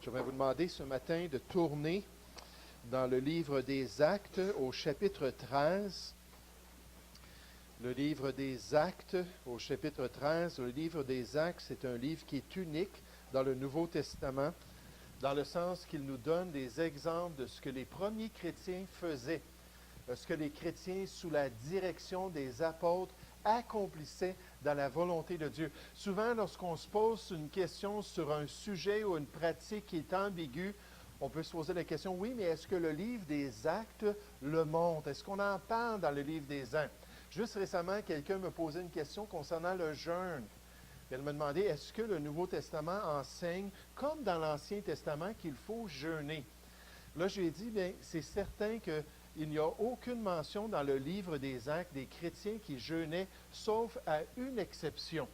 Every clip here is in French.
Je vais vous demander ce matin de tourner dans le livre des Actes au chapitre 13. Le livre des Actes au chapitre 13. Le livre des Actes, c'est un livre qui est unique dans le Nouveau Testament, dans le sens qu'il nous donne des exemples de ce que les premiers chrétiens faisaient, ce que les chrétiens, sous la direction des apôtres, accomplissaient dans la volonté de Dieu. Souvent, lorsqu'on se pose une question sur un sujet ou une pratique qui est ambiguë, on peut se poser la question, oui, mais est-ce que le livre des Actes le montre? Est-ce qu'on en parle dans le livre des Actes? Juste récemment, quelqu'un me posait une question concernant le jeûne. Elle me demandait, est-ce que le Nouveau Testament enseigne, comme dans l'Ancien Testament, qu'il faut jeûner? Là, j'ai dit, bien, c'est certain qu'il n'y a aucune mention dans le livre des Actes des chrétiens qui jeûnaient, sauf à une exception.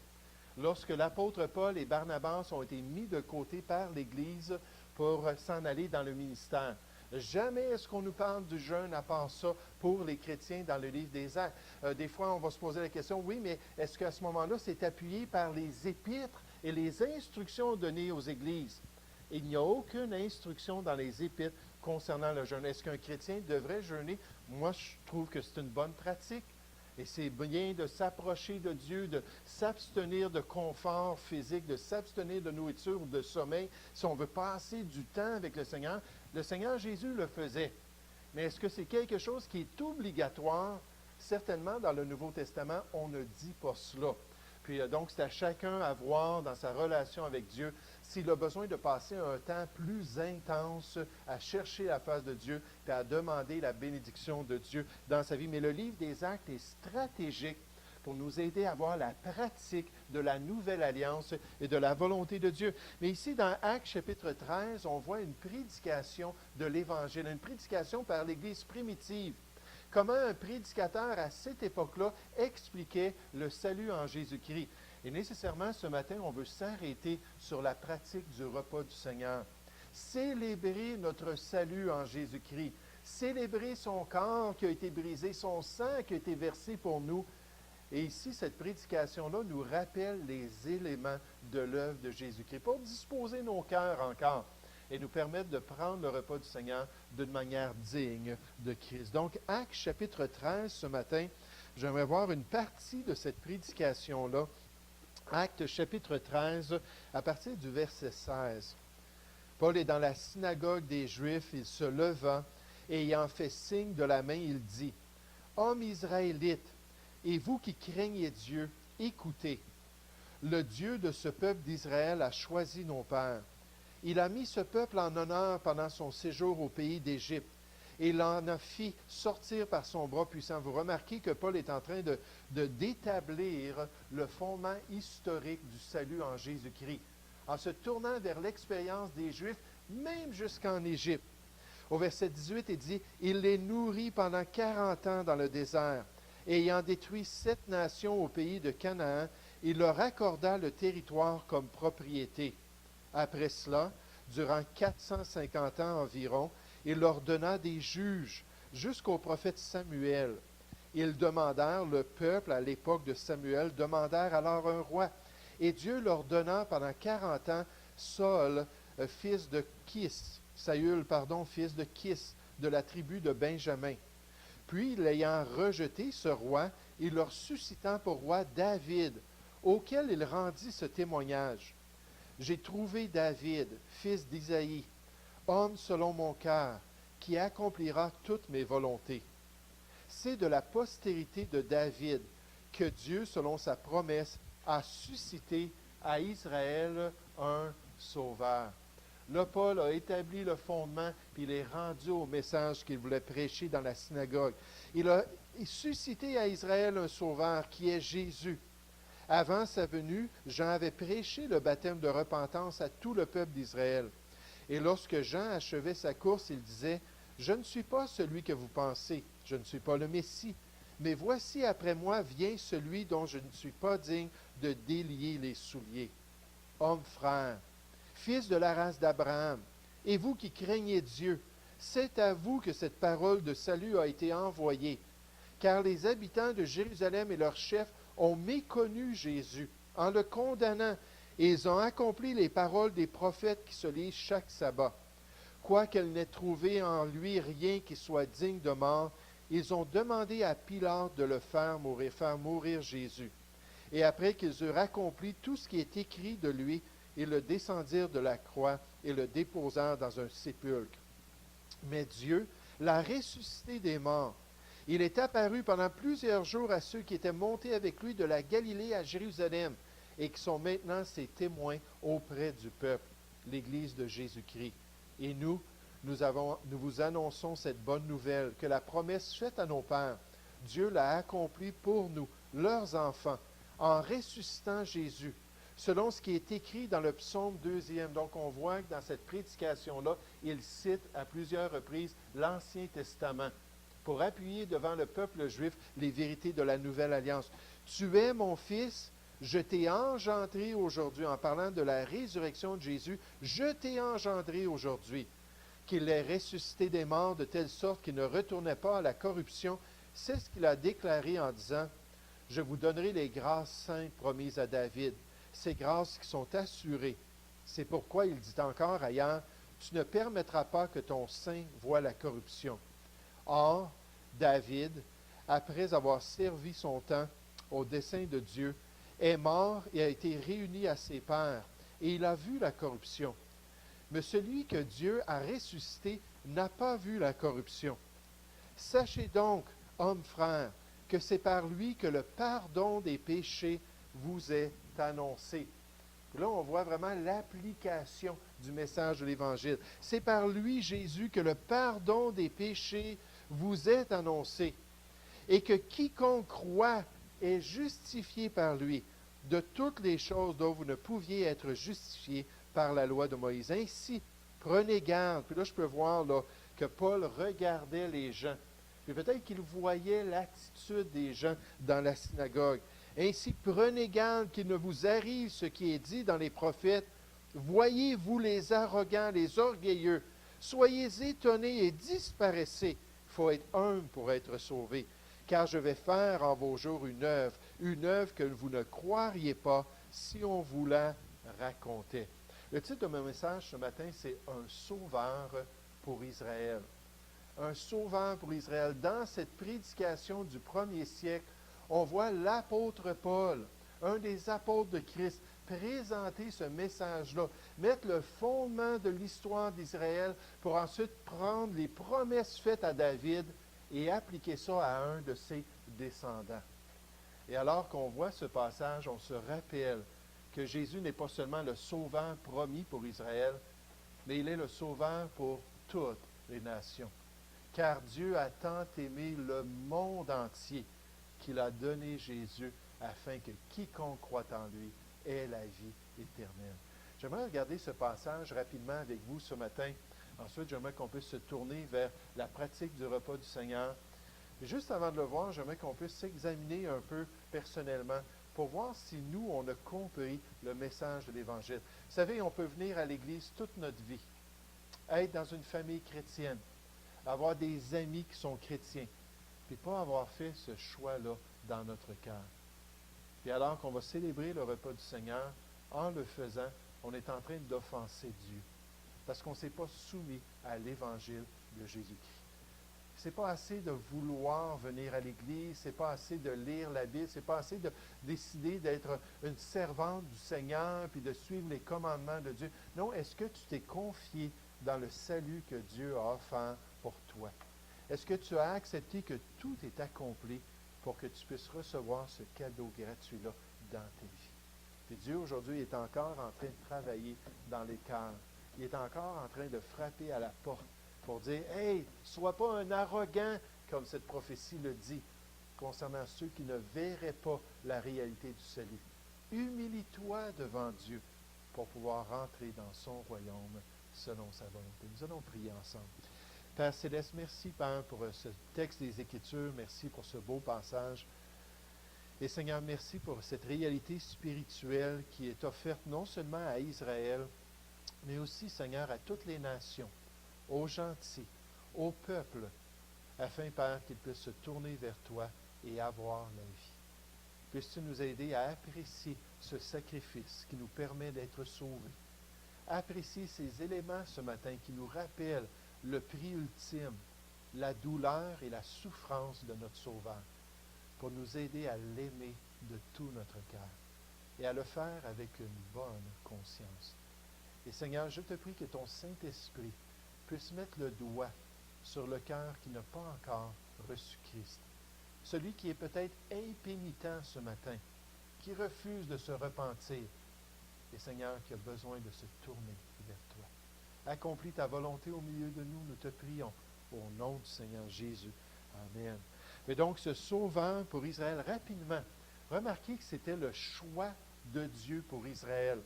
Lorsque l'apôtre Paul et Barnabas ont été mis de côté par l'Église pour s'en aller dans le ministère. Jamais est-ce qu'on nous parle du jeûne à part ça pour les chrétiens dans le livre des Actes. Des fois, on va se poser la question, oui, mais est-ce qu'à ce moment-là, c'est appuyé par les épîtres et les instructions données aux églises? Il n'y a aucune instruction dans les épîtres concernant le jeûne. Est-ce qu'un chrétien devrait jeûner? Moi, je trouve que c'est une bonne pratique. Et c'est bien de s'approcher de Dieu, de s'abstenir de confort physique, de s'abstenir de nourriture ou de sommeil. Si on veut passer du temps avec le Seigneur Jésus le faisait. Mais est-ce que c'est quelque chose qui est obligatoire? Certainement, dans le Nouveau Testament, on ne dit pas cela. Puis donc, c'est à chacun à voir dans sa relation avec Dieu s'il a besoin de passer un temps plus intense à chercher la face de Dieu et à demander la bénédiction de Dieu dans sa vie. Mais le livre des Actes est stratégique pour nous aider à voir la pratique de la nouvelle alliance et de la volonté de Dieu. Mais ici, dans Actes chapitre 13, on voit une prédication de l'Évangile, une prédication par l'Église primitive. Comment un prédicateur à cette époque-là expliquait le salut en Jésus-Christ. Et nécessairement, ce matin, on veut s'arrêter sur la pratique du repas du Seigneur. Célébrer notre salut en Jésus-Christ. Célébrer son corps qui a été brisé, son sang qui a été versé pour nous. Et ici, cette prédication-là nous rappelle les éléments de l'œuvre de Jésus-Christ pour disposer nos cœurs encore et nous permettre de prendre le repas du Seigneur d'une manière digne de Christ. Donc, Actes chapitre 13, ce matin, j'aimerais voir une partie de cette prédication-là. Actes chapitre 13, à partir du verset 16. Paul est dans la synagogue des Juifs, il se leva et ayant fait signe de la main, il dit, « Hommes israélites, et vous qui craignez Dieu, écoutez. Le Dieu de ce peuple d'Israël a choisi nos pères. Il a mis ce peuple en honneur pendant son séjour au pays d'Égypte et il en a fait sortir par son bras puissant. Vous remarquez que Paul est en train d'établir le fondement historique du salut en Jésus-Christ, en se tournant vers l'expérience des Juifs, même jusqu'en Égypte. Au verset 18, il dit, « Il les nourrit pendant 40 ans dans le désert, et ayant détruit 7 nations au pays de Canaan, il leur accorda le territoire comme propriété. Après cela, durant 450 ans environ, il leur donna des juges jusqu'au prophète Samuel. Ils demandèrent, le peuple à l'époque de Samuel, demandèrent alors un roi. Et Dieu leur donna pendant 40 ans Saül, fils de Kis, fils de Kis, de la tribu de Benjamin. Puis, l'ayant rejeté, ce roi, il leur suscita pour roi David, auquel il rendit ce témoignage. J'ai trouvé David, fils d'Isaïe, homme selon mon cœur, qui accomplira toutes mes volontés. C'est de la postérité de David que Dieu, selon sa promesse, a suscité à Israël un sauveur. Là, Paul a établi le fondement, puis il est rendu au message qu'il voulait prêcher dans la synagogue. Il a suscité à Israël un sauveur qui est Jésus. Avant sa venue, Jean avait prêché le baptême de repentance à tout le peuple d'Israël. Et lorsque Jean achevait sa course, il disait, « Je ne suis pas celui que vous pensez, je ne suis pas le Messie, mais voici après moi vient celui dont je ne suis pas digne de délier les souliers. Homme frère, fils de la race d'Abraham, et vous qui craignez Dieu, c'est à vous que cette parole de salut a été envoyée, car les habitants de Jérusalem et leurs chefs ont méconnu Jésus en le condamnant Et ils ont accompli les paroles des prophètes qui se lisent chaque sabbat. Quoiqu'elle n'ait trouvé en lui rien qui soit digne de mort, ils ont demandé à Pilate de le faire mourir Jésus. Et après qu'ils eurent accompli tout ce qui est écrit de lui, ils le descendirent de la croix et le déposèrent dans un sépulcre. Mais Dieu l'a ressuscité des morts. Il est apparu pendant plusieurs jours à ceux qui étaient montés avec lui de la Galilée à Jérusalem et qui sont maintenant ses témoins auprès du peuple, l'Église de Jésus-Christ. Et nous vous annonçons cette bonne nouvelle, que la promesse faite à nos pères, Dieu l'a accomplie pour nous, leurs enfants, en ressuscitant Jésus, selon ce qui est écrit dans le psaume 2e. Donc on voit que dans cette prédication-là, il cite à plusieurs reprises l'Ancien Testament pour appuyer devant le peuple juif les vérités de la Nouvelle Alliance. Tu es mon fils, je t'ai engendré aujourd'hui, en parlant de la résurrection de Jésus, je t'ai engendré aujourd'hui, qu'il ait ressuscité des morts de telle sorte qu'il ne retournait pas à la corruption. C'est ce qu'il a déclaré en disant, je vous donnerai les grâces saintes promises à David, ces grâces qui sont assurées. C'est pourquoi il dit encore ailleurs, tu ne permettras pas que ton sein voie la corruption. Or, David, après avoir servi son temps au dessein de Dieu, est mort et a été réuni à ses pairs, et il a vu la corruption. Mais celui que Dieu a ressuscité n'a pas vu la corruption. Sachez donc, hommes frères, que c'est par lui que le pardon des péchés vous est annoncé. Là, on voit vraiment l'application du message de l'Évangile. C'est par lui, Jésus, que le pardon des péchés vous est annoncé, et que quiconque croit est justifié par lui de toutes les choses dont vous ne pouviez être justifiés par la loi de Moïse. Ainsi, prenez garde. Puis là, je peux voir là, que Paul regardait les gens. Puis peut-être qu'il voyait l'attitude des gens dans la synagogue. Ainsi, prenez garde qu'il ne vous arrive ce qui est dit dans les prophètes. Voyez-vous les arrogants, les orgueilleux. Soyez étonnés et disparaissez. Il faut être humble pour être sauvé. Car je vais faire en vos jours une œuvre que vous ne croiriez pas si on vous la racontait. Le titre de mon message ce matin, c'est « Un sauveur pour Israël ». Un sauveur pour Israël. Dans cette prédication du 1er siècle, on voit l'apôtre Paul, un des apôtres de Christ, présenter ce message-là, mettre le fondement de l'histoire d'Israël pour ensuite prendre les promesses faites à David et appliquer ça à un de ses descendants. Et alors qu'on voit ce passage, on se rappelle que Jésus n'est pas seulement le sauveur promis pour Israël, mais il est le sauveur pour toutes les nations. Car Dieu a tant aimé le monde entier qu'il a donné Jésus afin que quiconque croit en lui ait la vie éternelle. J'aimerais regarder ce passage rapidement avec vous ce matin. Ensuite, j'aimerais qu'on puisse se tourner vers la pratique du repas du Seigneur. Et juste avant de le voir, j'aimerais qu'on puisse s'examiner un peu personnellement pour voir si nous, on a compris le message de l'Évangile. Vous savez, on peut venir à l'Église toute notre vie, être dans une famille chrétienne, avoir des amis qui sont chrétiens, puis pas avoir fait ce choix-là dans notre cœur. Puis alors qu'on va célébrer le repas du Seigneur, en le faisant, on est en train d'offenser Dieu. Parce qu'on ne s'est pas soumis à l'Évangile de Jésus-Christ. C'est pas assez de vouloir venir à l'Église, c'est pas assez de lire la Bible, c'est pas assez de décider d'être une servante du Seigneur puis de suivre les commandements de Dieu. Non, est-ce que tu t'es confié dans le salut que Dieu a offert pour toi? Est-ce que tu as accepté que tout est accompli pour que tu puisses recevoir ce cadeau gratuit-là dans tes vies? Et Dieu, aujourd'hui, est encore en train de travailler dans les cœurs. Il est encore en train de frapper à la porte pour dire « Hey, sois pas un arrogant, comme cette prophétie le dit, concernant ceux qui ne verraient pas la réalité du salut. Humilie-toi devant Dieu pour pouvoir rentrer dans son royaume selon sa volonté. » Nous allons prier ensemble. Père Céleste, merci, Père, pour ce texte des Écritures. Merci pour ce beau passage. Et Seigneur, merci pour cette réalité spirituelle qui est offerte non seulement à Israël, mais aussi, Seigneur, à toutes les nations, aux gentils, aux peuples, afin, Père, qu'ils puissent se tourner vers toi et avoir la vie. Puisses-tu nous aider à apprécier ce sacrifice qui nous permet d'être sauvés. Apprécier ces éléments ce matin qui nous rappellent le prix ultime, la douleur et la souffrance de notre Sauveur, pour nous aider à l'aimer de tout notre cœur et à le faire avec une bonne conscience. Et Seigneur, je te prie que ton Saint-Esprit puisse mettre le doigt sur le cœur qui n'a pas encore reçu Christ. Celui qui est peut-être impénitent ce matin, qui refuse de se repentir, et Seigneur, qui a besoin de se tourner vers toi. Accomplis ta volonté au milieu de nous, nous te prions, au nom du Seigneur Jésus. Amen. Mais donc, ce sauveur pour Israël, rapidement, remarquez que c'était le choix de Dieu pour Israël.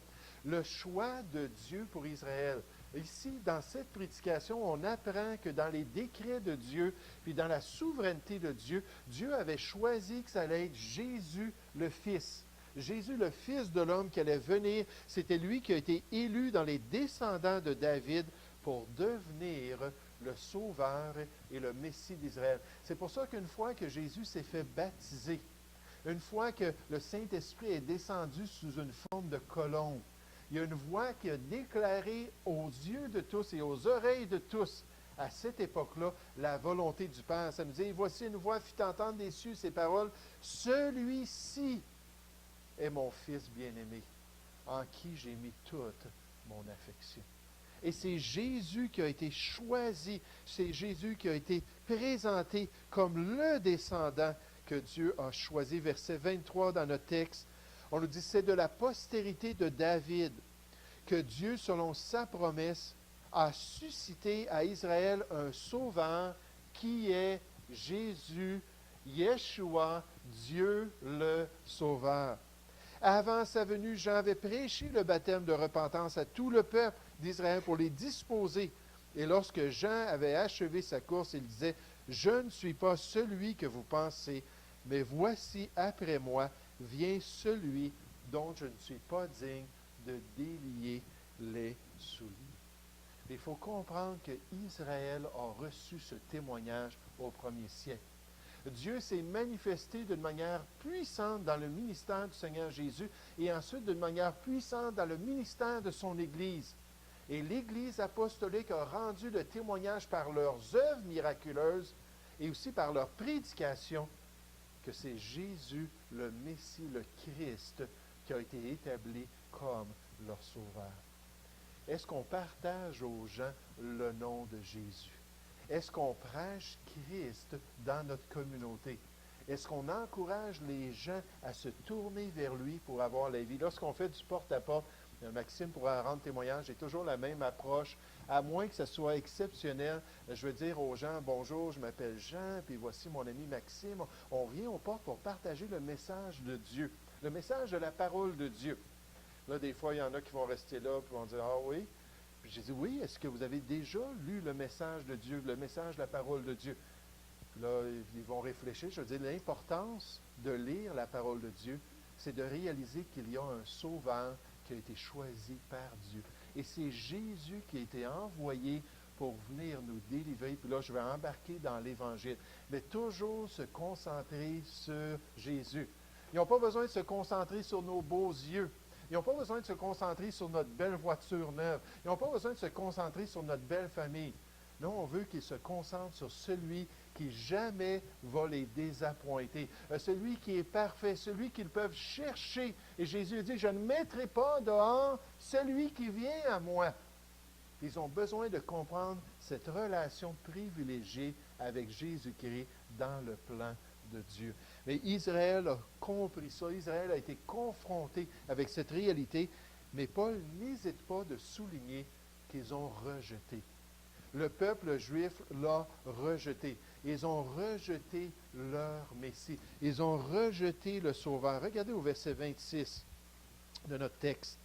Le choix de Dieu pour Israël. Ici, dans cette prédication, on apprend que dans les décrets de Dieu, puis dans la souveraineté de Dieu, Dieu avait choisi que ça allait être Jésus le Fils. Jésus, le Fils de l'homme qui allait venir, c'était lui qui a été élu dans les descendants de David pour devenir le Sauveur et le Messie d'Israël. C'est pour ça qu'une fois que Jésus s'est fait baptiser, une fois que le Saint-Esprit est descendu sous une forme de colombe, il y a une voix qui a déclaré aux yeux de tous et aux oreilles de tous, à cette époque-là, la volonté du Père. Ça nous dit, voici une voix fit entendre des cieux ces paroles, celui-ci est mon Fils bien-aimé, en qui j'ai mis toute mon affection. Et c'est Jésus qui a été choisi, c'est Jésus qui a été présenté comme le descendant que Dieu a choisi. Verset 23 dans notre texte, on nous dit, c'est de la postérité de David que Dieu, selon sa promesse, a suscité à Israël un sauveur qui est Jésus, Yeshua, Dieu le Sauveur. Avant sa venue, Jean avait prêché le baptême de repentance à tout le peuple d'Israël pour les disposer. Et lorsque Jean avait achevé sa course, il disait, « Je ne suis pas celui que vous pensez, mais voici après moi vient celui dont je ne suis pas digne de délier les souliers. » Il faut comprendre qu'Israël a reçu ce témoignage au premier siècle. Dieu s'est manifesté d'une manière puissante dans le ministère du Seigneur Jésus et ensuite d'une manière puissante dans le ministère de son Église. Et l'Église apostolique a rendu le témoignage par leurs œuvres miraculeuses et aussi par leur prédication que c'est Jésus, le Messie, le Christ, qui a été établi comme leur Sauveur. Est-ce qu'on partage aux gens le nom de Jésus? Est-ce qu'on prêche Christ dans notre communauté? Est-ce qu'on encourage les gens à se tourner vers lui pour avoir la vie? Lorsqu'on fait du porte-à-porte, Maxime pourra rendre témoignage, j'ai toujours la même approche, à moins que ce soit exceptionnel. Je veux dire aux gens, bonjour, je m'appelle Jean, puis voici mon ami Maxime. On vient aux portes pour partager le message de Dieu, le message de la parole de Dieu. Là, des fois, il y en a qui vont rester là, puis vont dire, ah oui. Puis j'ai dit, oui, est-ce que vous avez déjà lu le message de Dieu, le message de la parole de Dieu? Puis là, ils vont réfléchir. Je veux dire, l'importance de lire la parole de Dieu, c'est de réaliser qu'il y a un sauveur qui a été choisi par Dieu. Et c'est Jésus qui a été envoyé pour venir nous délivrer. Puis là, je vais embarquer dans l'Évangile. Mais toujours se concentrer sur Jésus. Ils n'ont pas besoin de se concentrer sur nos beaux yeux. Ils n'ont pas besoin de se concentrer sur notre belle voiture neuve. Ils n'ont pas besoin de se concentrer sur notre belle famille. Non, on veut qu'ils se concentrent sur celui qui jamais va les désappointer. Celui qui est parfait, celui qu'ils peuvent chercher. Et Jésus dit, je ne mettrai pas dehors celui qui vient à moi. Ils ont besoin de comprendre cette relation privilégiée avec Jésus-Christ dans le plan de Dieu. Mais Israël a compris ça. Israël a été confronté avec cette réalité. Mais Paul n'hésite pas de souligner qu'ils ont rejeté. Le peuple juif l'a rejeté. Ils ont rejeté leur Messie. Ils ont rejeté le Sauveur. Regardez au verset 26 de notre texte.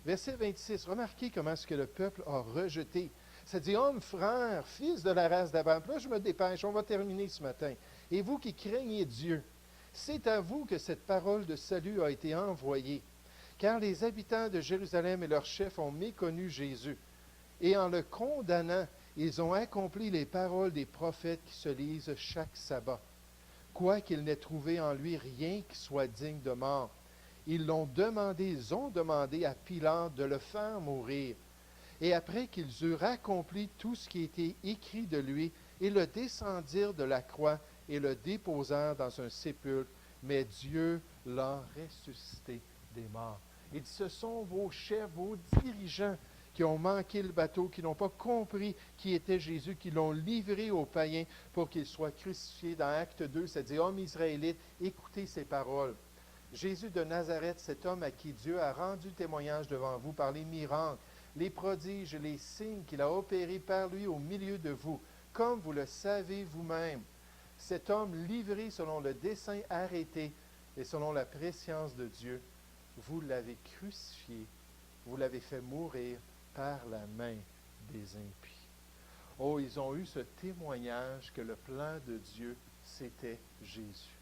Verset 26, remarquez comment est-ce que le peuple a rejeté. Ça dit, homme, frère, fils de la race d'Abraham. Là, je me dépêche, on va terminer ce matin. Et vous qui craignez Dieu, c'est à vous que cette parole de salut a été envoyée. Car les habitants de Jérusalem et leurs chefs ont méconnu Jésus. Et en le condamnant, ils ont accompli les paroles des prophètes qui se lisent chaque sabbat. quoiqu'ils n'aient trouvé en lui rien qui soit digne de mort. Ils ont demandé à Pilate de le faire mourir. Et après qu'ils eurent accompli tout ce qui était écrit de lui, ils le descendirent de la croix et le déposèrent dans un sépulcre. Mais Dieu l'a ressuscité des morts. Il dit, ce sont vos chefs, vos dirigeants qui ont manqué le bateau, qui n'ont pas compris qui était Jésus, qui l'ont livré aux païens pour qu'il soit crucifié. Dans Acte 2, ça dit, hommes israélites, écoutez ces paroles. Jésus de Nazareth, cet homme à qui Dieu a rendu témoignage devant vous par les miracles, les prodiges et les signes qu'il a opérés par lui au milieu de vous, comme vous le savez vous-même. Cet homme livré selon le dessein arrêté et selon la prescience de Dieu, vous l'avez crucifié, vous l'avez fait mourir par la main des impies. Oh, ils ont eu ce témoignage que le plan de Dieu, c'était Jésus.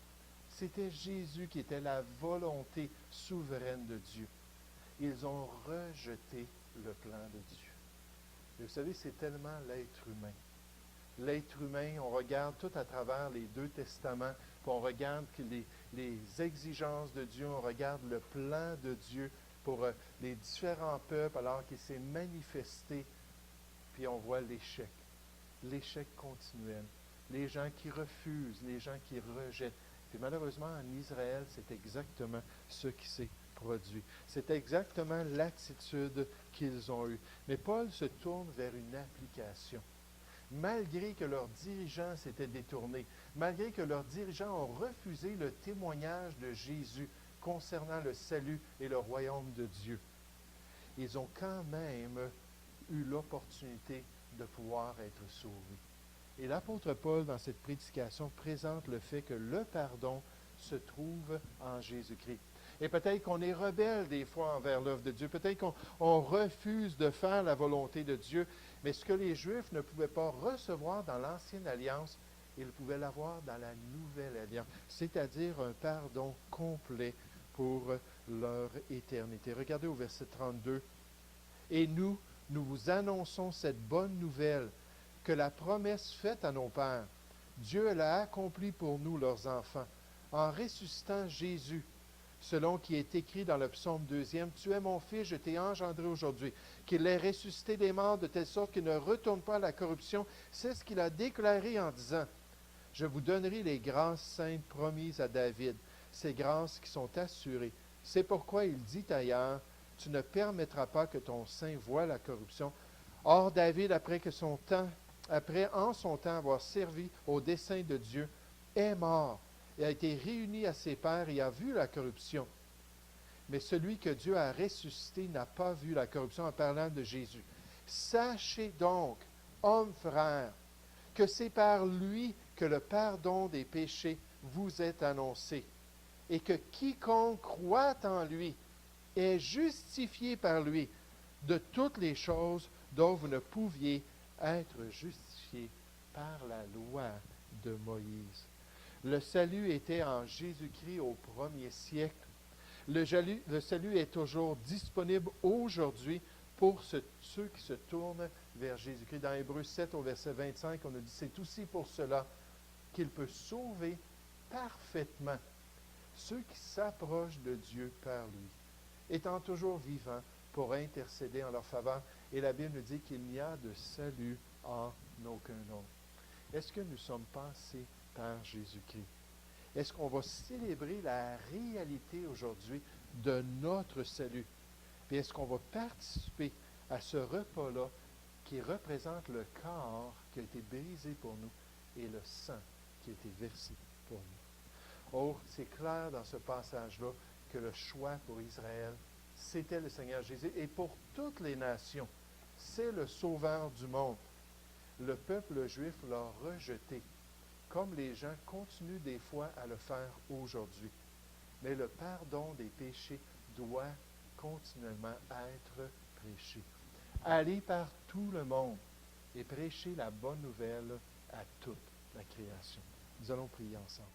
C'était Jésus qui était la volonté souveraine de Dieu. Ils ont rejeté le plan de Dieu. Et vous savez, c'est tellement l'être humain. L'être humain, on regarde tout à travers les deux testaments, puis on regarde les exigences de Dieu, on regarde le plan de Dieu pour les différents peuples alors qu'il s'est manifesté, puis on voit l'échec continuel, les gens qui refusent, les gens qui rejettent. Puis malheureusement, en Israël, c'est exactement ce qui s'est produit. C'est exactement l'attitude qu'ils ont eue. Mais Paul se tourne vers une application. Malgré que leurs dirigeants s'étaient détournés, malgré que leurs dirigeants ont refusé le témoignage de Jésus concernant le salut et le royaume de Dieu, ils ont quand même eu l'opportunité de pouvoir être sauvés. Et l'apôtre Paul, dans cette prédication, présente le fait que le pardon se trouve en Jésus-Christ. Et peut-être qu'on est rebelle des fois envers l'œuvre de Dieu. Peut-être qu'on refuse de faire la volonté de Dieu. Mais ce que les Juifs ne pouvaient pas recevoir dans l'Ancienne Alliance, ils pouvaient l'avoir dans la Nouvelle Alliance. C'est-à-dire un pardon complet pour leur éternité. Regardez au verset 32. « Et nous vous annonçons cette bonne nouvelle, que la promesse faite à nos pères, Dieu l'a accomplie pour nous, leurs enfants, en ressuscitant Jésus, selon qui est écrit dans le psaume 2e, « Tu es mon fils, je t'ai engendré aujourd'hui. » Qu'il ait ressuscité des morts de telle sorte qu'il ne retourne pas à la corruption. C'est ce qu'il a déclaré en disant, « Je vous donnerai les grâces saintes promises à David, ces grâces qui sont assurées. » C'est pourquoi il dit ailleurs, « Tu ne permettras pas que ton sein voie la corruption. » Or, David, après en son temps avoir servi au dessein de Dieu, est mort et a été réuni à ses pères et a vu la corruption. Mais celui que Dieu a ressuscité n'a pas vu la corruption, en parlant de Jésus. Sachez donc, hommes frères, que c'est par lui que le pardon des péchés vous est annoncé, et que quiconque croit en lui est justifié par lui de toutes les choses dont vous ne pouviez être justifiés par la loi de Moïse. Le salut était en Jésus-Christ au premier siècle. Le salut est toujours disponible aujourd'hui pour ceux qui se tournent vers Jésus-Christ. Dans Hébreux 7, au verset 25, on a dit, c'est aussi pour cela qu'il peut sauver parfaitement ceux qui s'approchent de Dieu par lui, étant toujours vivant pour intercéder en leur faveur. Et la Bible nous dit qu'il n'y a de salut en aucun autre. Est-ce que nous sommes passés par Jésus-Christ? Est-ce qu'on va célébrer la réalité aujourd'hui de notre salut? Puis est-ce qu'on va participer à ce repas-là qui représente le corps qui a été brisé pour nous et le sang qui a été versé pour nous? Oh, c'est clair dans ce passage-là que le choix pour Israël, c'était le Seigneur Jésus. Et pour toutes les nations, c'est le Sauveur du monde. Le peuple juif l'a rejeté, comme les gens continuent des fois à le faire aujourd'hui. Mais le pardon des péchés doit continuellement être prêché. Allez par tout le monde et prêchez la bonne nouvelle à toute la création. Nous allons prier ensemble.